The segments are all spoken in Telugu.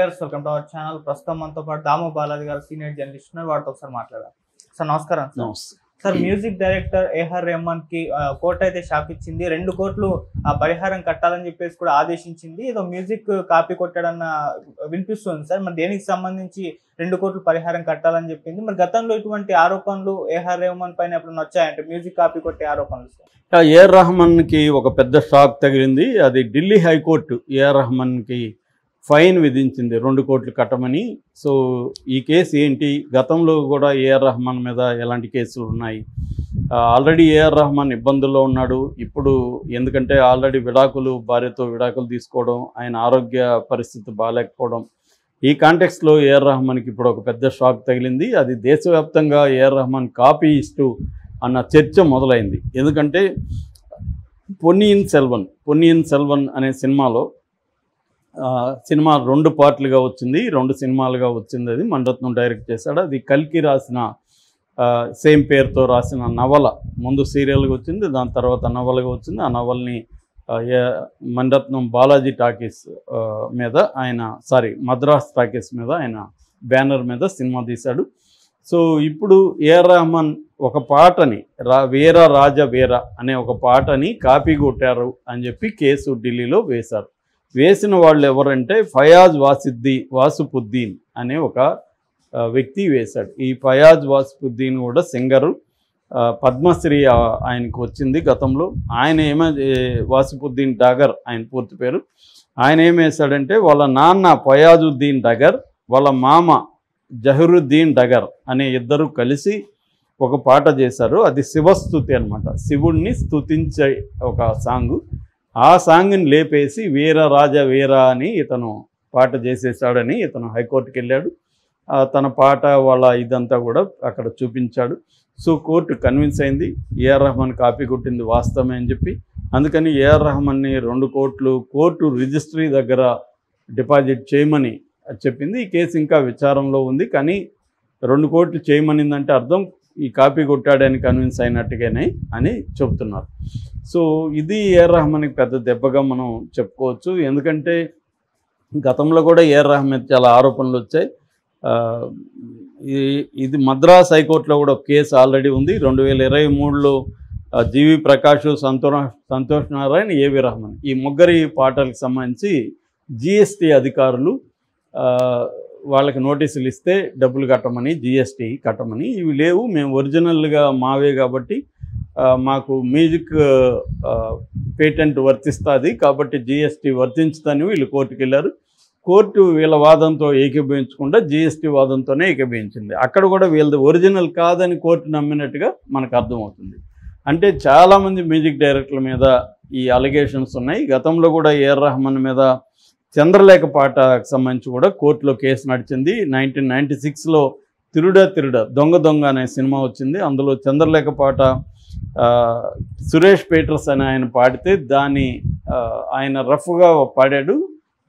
Welcome to our channel. ప్రస్తుతం మనతో పాటు దాము బాలాజీ గారు సీనియర్ జర్నలిస్ట్ ఉన్నారు. వారితో ఒకసారి మాట్లాడారు. సార్ నమస్కారం. Sir music director AR Rahman కి కోర్టు అయితే షాక్ ఇచ్చింది. 2 కోట్లు పరిహారం కట్టాలని చెప్పేసి కూడా ఆదేశించింది. ఏదో మ్యూజిక్ కాపీ కొట్టాడన్న వినిపిస్తుంది సార్. మరి దేనికి సంబంధించి 2 కోట్లు పరిహారం కట్టాలని చెప్పింది. మరి గతంలో ఇటువంటి ఆరోపణలు ఏఆర్ రెహమాన్ పైన ఎప్పుడైనా వచ్చాయంటే మ్యూజిక్ కాపీ కొట్టే ఆరోపణలు సార్? ఏఆర్ రెహమాన్ కి ఒక పెద్ద షాక్ తగిలింది. అది ఢిల్లీ హైకోర్టు ఏఆర్ రెహమాన్ కి ఫైన్ విధించింది 2 కోట్లు కట్టమని. సో ఈ కేసు ఏంటి, గతంలో కూడా ఏఆర్ రెహమాన్ మీద ఎలాంటి కేసులు ఉన్నాయి, ఆల్రెడీ ఏఆర్ రెహమాన్ ఇబ్బందుల్లో ఉన్నాడు ఇప్పుడు. ఎందుకంటే ఆల్రెడీ భార్యతో విడాకులు తీసుకోవడం, ఆయన ఆరోగ్య పరిస్థితి బాగాలేకపోవడం, ఈ కాంటెక్స్లో ఏఆర్ రెహమాన్కి ఇప్పుడు ఒక పెద్ద షాక్ తగిలింది. అది దేశవ్యాప్తంగా ఏఆర్ రెహమాన్ కాపీయిస్టు అన్న చర్చ మొదలైంది. ఎందుకంటే పొన్నియిన్ సెల్వన్ అనే సినిమా 2 పార్ట్లుగా వచ్చింది, 2 సినిమాలుగా వచ్చింది. అది మణిరత్నం డైరెక్ట్ చేశాడు. అది కల్కి రాసిన సేమ్ పేరుతో రాసిన నవల. ముందు సీరియల్గా వచ్చింది, దాని తర్వాత నవలగా వచ్చింది. ఆ నవల్ని మణిరత్నం బాలాజీ టాకీస్ మీద మద్రాస్ టాకీస్ మీద ఆయన బ్యానర్ మీద సినిమా తీశాడు. సో ఇప్పుడు ఏఆర్ రెహమాన్ ఒక పాటని వీర రాజ వీర అనే ఒక పాటని కాపీ కొట్టారు అని చెప్పి కేసు ఢిల్లీలో వేసిన వాళ్ళు ఎవరంటే ఫయాజ్ వాసుపుద్దీన్ అనే ఒక వ్యక్తి వేశాడు. ఈ ఫయాజ్ వాసుపుద్దీన్ కూడా సింగరు, పద్మశ్రీ ఆయనకు వచ్చింది గతంలో. ఆయన వాసుపుద్దీన్ డగర్ ఆయన పూర్తి పేరు. ఆయన ఏం వేశాడంటే వాళ్ళ నాన్న ఫయాజుద్దీన్ డగర్, వాళ్ళ మామ జహరుద్దీన్ డగర్ అనే ఇద్దరు కలిసి ఒక పాట చేశారు. అది శివస్తుతి అనమాట, శివుణ్ణి స్తుతించే ఒక సాంగు. ఆ సాంగ్ని లేపేసి వీర రాజ వీర అని ఇతను పాట చేసేసాడని ఇతను హైకోర్టుకి వెళ్ళాడు. తన పాట వాళ్ళ ఇదంతా కూడా అక్కడ చూపించాడు. సో కోర్టు కన్విన్స్ అయింది ఏఆర్ రెహమాన్ కాపీ కొట్టింది వాస్తవమే అని చెప్పి. అందుకని ఏఆర్ రెహమాన్ని 2 కోట్లు కోర్టు రిజిస్ట్రీ దగ్గర డిపాజిట్ చేయమని చెప్పింది. ఈ కేసు ఇంకా విచారంలో ఉంది. కానీ 2 కోట్లు చేయమనిందంటే అర్థం ఈ కాపీ కొట్టాడని కన్విన్స్ అయినట్టుగానే అని చెప్తున్నారు. సో ఇది ఏఆర్ రెహమాన్కి పెద్ద దెబ్బగా మనం చెప్పుకోవచ్చు. ఎందుకంటే గతంలో కూడా ఏఆర్ రెహమాన్ చాలా ఆరోపణలు వచ్చాయి. ఇది మద్రాస్ హైకోర్టులో కూడా ఒక కేసు ఆల్రెడీ ఉంది. 2023లో జీవి ప్రకాష్, సంతోష్ నారాయణ, ఏవి రెహమాన్ ఈ ముగ్గురి పాటలకు సంబంధించి జిఎస్టీ అధికారులు వాళ్ళకి నోటీసులు ఇస్తే డబ్బులు కట్టమని, జిఎస్టీ కట్టమని. ఇవి లేవు, మేము ఒరిజినల్గా మావే కాబట్టి మాకు మ్యూజిక్ పేటెంట్ వర్తిస్తుంది కాబట్టి జిఎస్టీ వర్తించుదని వీళ్ళు కోర్టుకు వెళ్ళారు. కోర్టు వీళ్ళ వాదంతో ఏకీభవించకుండా జిఎస్టీ వాదంతోనే ఏకీభవించింది. అక్కడ కూడా వీళ్ళది ఒరిజినల్ కాదని కోర్టు నమ్మినట్టుగా మనకు అర్థమవుతుంది. అంటే చాలామంది మ్యూజిక్ డైరెక్టర్ల మీద ఈ అలిగేషన్స్ ఉన్నాయి. గతంలో కూడా ఏఆర్ రెహమాన్ మీద చంద్రలేఖ పాటకు సంబంధించి కూడా కోర్టులో కేసు నడిచింది. 1996లో తిరుడ దొంగ అనే సినిమా వచ్చింది. అందులో చంద్రలేఖ పాట సురేష్ పీటర్స్ అని ఆయన పాడితే దాన్ని ఆయన రఫ్గా పాడాడు.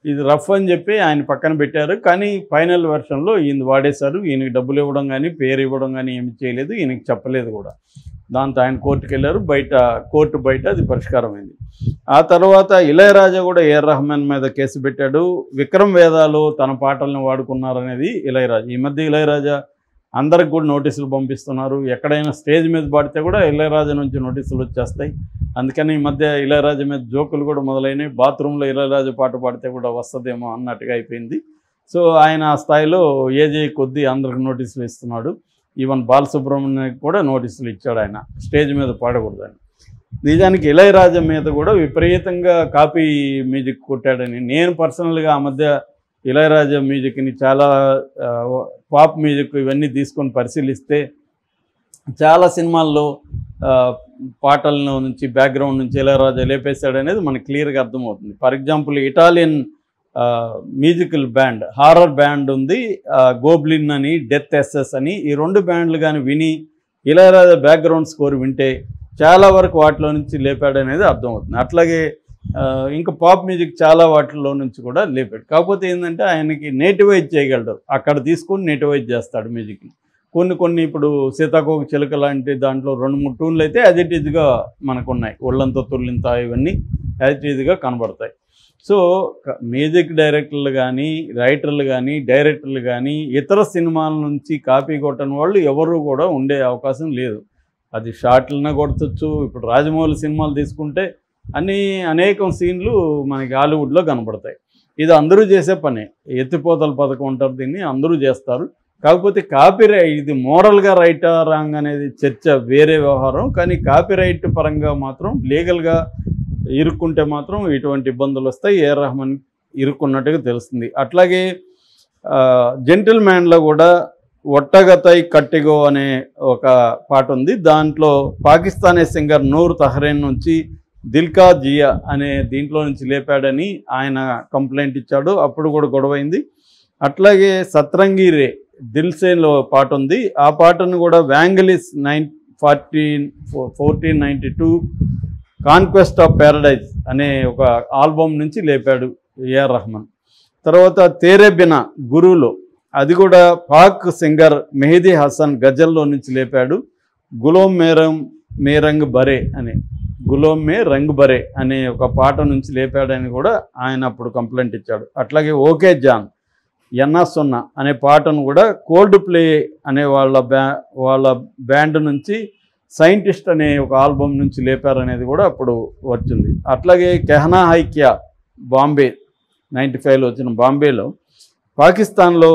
ఇది రఫ్ అని చెప్పి ఆయన పక్కన పెట్టారు. కానీ ఫైనల్ వెర్షన్లో ఈయన వాడేశారు. ఈయనకి డబ్బులు ఇవ్వడం కానీ పేరు ఇవ్వడం కానీ ఏమి చేయలేదు, ఈయనకి చెప్పలేదు కూడా. దాంతో ఆయన కోర్టుకు వెళ్ళారు. కోర్టు బయట అది పరిష్కారమైంది. ఆ తర్వాత ఇళయరాజా కూడా ఏఆర్ రెహమాన్ మీద కేసు పెట్టాడు. విక్రమ్ వేదాలో తన పాటలను వాడుకున్నారనేది ఇళయరాజా. ఈ మధ్య ఇళయరాజా అందరికి కూడా నోటీసులు పంపిస్తున్నారు. ఎక్కడైనా స్టేజ్ మీద పాడితే కూడా ఇళయరాజా నుంచి నోటీసులు వచ్చేస్తాయి. అందుకని ఈ మధ్య ఇళయరాజా మీద జోకులు కూడా మొదలైనవి. బాత్రూంలో ఇళయరాజా పాట పాడితే కూడా వస్తుందేమో అన్నట్టుగా అయిపోయింది. సో ఆయన ఆ స్థాయిలో ఏజే కొద్దీ అందరికి నోటీసులు ఇస్తున్నాడు. ఈవెన్ బాలసుబ్రహ్మణ్యానికి కూడా నోటీసులు ఇచ్చాడు ఆయన స్టేజ్ మీద పాడకూడదని. నిజానికి ఇళయరాజా మీద కూడా విపరీతంగా కాపీ మ్యూజిక్ కొట్టాడని నేను పర్సనల్గా ఆ మధ్య ఇళయరాజా మ్యూజిక్ని చాలా పాప్ మ్యూజిక్ ఇవన్నీ తీసుకొని పరిశీలిస్తే చాలా సినిమాల్లో పాటల నుంచి బ్యాక్గ్రౌండ్ నుంచి ఇళయరాజా లేపేశాడనేది మనకు క్లియర్గా అర్థమవుతుంది. For example Italian musical band, horror band ఉంది, గోబ్లిన్ అని, డెత్ ఎస్ఎస్ అని. ఈ 2 బ్యాండ్లు కానీ విని ఇళయరాజా బ్యాక్గ్రౌండ్ స్కోర్ వింటే చాలా వరకు వాటిలో నుంచి లేపాడనేది అర్థమవుతుంది. అట్లాగే ఇంకా పాప్ మ్యూజిక్ చాలా వాటిల్లో నుంచి కూడా లేపాడు. కాకపోతే ఏంటంటే ఆయనకి నేటివైజ్ చేయగలడు, అక్కడ తీసుకొని నేటివైజ్ చేస్తాడు మ్యూజిక్ని. కొన్ని ఇప్పుడు సీతాకోక చిలుక లాంటి దాంట్లో 2-3 ట్యూన్లు అయితే యాజ్ ఇట్ ఈజ్గా మనకు ఉన్నాయి. ఒళ్ళంతా తుల్లింత ఇవన్నీ యాజ్ ఇట్ ఈజ్గా కనబడతాయి. సో మ్యూజిక్ డైరెక్టర్లు కానీ, రైటర్లు కానీ, డైరెక్టర్లు కానీ ఇతర సినిమాల నుంచి కాపీ కొట్టని వాళ్ళు ఎవరు కూడా ఉండే అవకాశం లేదు. అది షార్ట్లనే కొట్టచ్చు. ఇప్పుడు రాజమౌళి సినిమాలు తీసుకుంటే అనేకం సీన్లు మనకి హాలీవుడ్లో కనపడతాయి. ఇది అందరూ చేసే పనే. ఎత్తిపోతల పథకం అంటారు దీన్ని, అందరూ చేస్తారు. కాకపోతే కాపీరైట్ ఇది మోరల్గా రైటా రాంగ్ అనేది చర్చ వేరే వ్యవహారం. కానీ కాపీరైట్ పరంగా మాత్రం లీగల్గా ఇరుక్కుంటే మాత్రం ఇటువంటి ఇబ్బందులు వస్తాయి. ఏఆర్ రెహమాన్ ఇరుక్కున్నట్టుగా తెలుస్తుంది. అట్లాగే జెంటిల్ మ్యాన్లో కూడా ఒట్టగతై కట్టిగో అనే ఒక పాట ఉంది. దాంట్లో పాకిస్తానీ సింగర్ నూర్ తహ్రేన్ నుంచి దిల్కా జియా అనే దీంట్లో నుంచి లేపాడని ఆయన కంప్లైంట్ ఇచ్చాడు. అప్పుడు కూడా గొడవైంది. అట్లాగే సత్రంగి రే దిల్సేన్లో పాట ఉంది. ఆ పాటను కూడా వ్యాంగలిస్ 1492 కాన్క్వెస్ట్ ఆఫ్ ప్యారడైజ్ అనే ఒక ఆల్బమ్ నుంచి లేపాడు ఏఆర్ రెహమాన్. తర్వాత తేరే బినా గురువులో అది కూడా పాక్ సింగర్ మెహదీ హసన్ గజల్లో నుంచి లేపాడు. గులాం మే రంగ్ బరే అనే గులాం మే రంగ్ బరే అనే ఒక పాట నుంచి లేపాడని కూడా ఆయన అప్పుడు కంప్లైంట్ ఇచ్చాడు. అట్లాగే ఓకే జాన్ ఎన్నా సున్నా అనే పాటను కూడా కోల్డ్ ప్లే అనే వాళ్ళ బ్యాండ్ నుంచి సైంటిస్ట్ అనే ఒక ఆల్బమ్ నుంచి లేపారనేది కూడా అప్పుడు వచ్చింది. అట్లాగే కెహనా హైక్యా బాంబే 95లో వచ్చిన బాంబేలో పాకిస్తాన్లో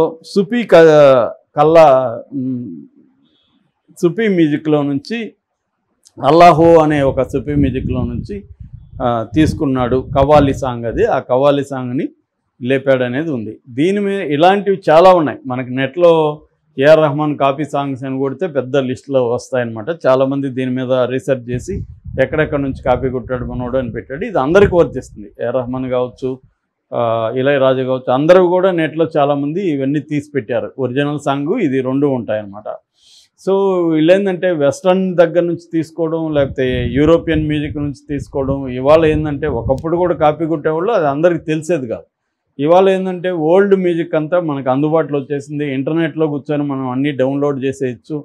సుఫీ మ్యూజిక్లో నుంచి అల్లాహో అనే ఒక సుఫీ మ్యూజిక్లో నుంచి తీసుకున్నాడు. కవ్వాలి సాంగ్ అది. ఆ కవ్వాలి సాంగ్ని లేపాడు అనేది ఉంది. దీని మీద ఇలాంటివి చాలా ఉన్నాయి. మనకి నెట్లో ఏఆర్ రెహమాన్ కాపీ సాంగ్స్ అని కొడితే పెద్ద లిస్టులో వస్తాయన్నమాట. చాలామంది దీని మీద రీసెర్చ్ చేసి ఎక్కడెక్కడ నుంచి కాపీ కొట్టాడు మనోడు అని పెట్టాడు. ఇది అందరికీ వర్తిస్తుంది. ఏఆర్ రెహమాన్ కావచ్చు, ఇళయరాజా కావచ్చు, అందరూ కూడా నెట్లో చాలామంది ఇవన్నీ తీసి పెట్టారు. ఒరిజినల్ సాంగ్ ఇది రెండు ఉంటాయన్నమాట. సో వీళ్ళేంటంటే వెస్ట్రన్ దగ్గర నుంచి తీసుకోవడం, లేకపోతే యూరోపియన్ మ్యూజిక్ నుంచి తీసుకోవడం. ఇవాళ ఏంటంటే ఒకప్పుడు కూడా కాపీ కొట్టేవాళ్ళు, అది అందరికీ తెలిసేది కాదు. ఇవాళ ఏంటంటే ఓల్డ్ మ్యూజిక్ అంతా మనకు అందుబాటులో వచ్చేసింది. ఇంటర్నెట్లో కూర్చొని మనం అన్నీ డౌన్లోడ్ చేసేయచ్చు.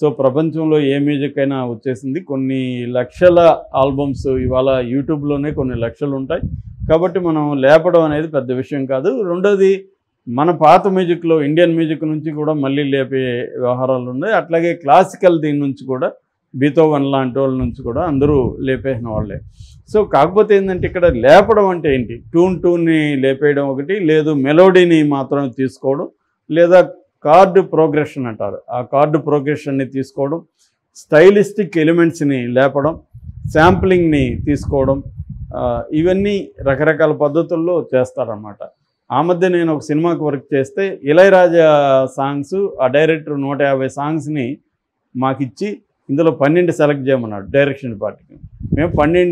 సో ప్రపంచంలో ఏ మ్యూజిక్ అయినా వచ్చేసింది. కొన్ని లక్షల ఆల్బమ్స్ ఇవాళ యూట్యూబ్లోనే కొన్ని లక్షలు ఉంటాయి. కాబట్టి మనం లేపడం అనేది పెద్ద విషయం కాదు. రెండోది మన పాత మ్యూజిక్లో ఇండియన్ మ్యూజిక్ నుంచి కూడా మళ్ళీ లేపే వ్యవహారాలు ఉన్నాయి. అట్లాగే క్లాసికల్ దీని నుంచి కూడా బీథోవెన్ లాంటి వాళ్ళ నుంచి కూడా అందరూ లేపేసిన వాళ్ళే. సో కాకపోతే ఏంటంటే ఇక్కడ లేపడం అంటే ఏంటి, ట్యూన్ని లేపేయడం ఒకటి, లేదు మెలోడీని మాత్రమే తీసుకోవడం, లేదా కార్డు ప్రోగ్రెషన్ అంటారు, ఆ కార్డు ప్రోగ్రెషన్ని తీసుకోవడం, స్టైలిస్టిక్ ఎలిమెంట్స్ని లేపడం, శాంప్లింగ్ని తీసుకోవడం, ఇవన్నీ రకరకాల పద్ధతుల్లో చేస్తారన్నమాట. ఆ మధ్య నేను ఒక సినిమాకి వర్క్ చేస్తే ఇళయరాజా సాంగ్స్ ఆ డైరెక్టర్ 150 సాంగ్స్ని మాకు ఇచ్చి ఇందులో 12 సెలెక్ట్ చేయమన్నాడు డైరెక్షన్ డిపార్ట్మెంట్కి. మేము 12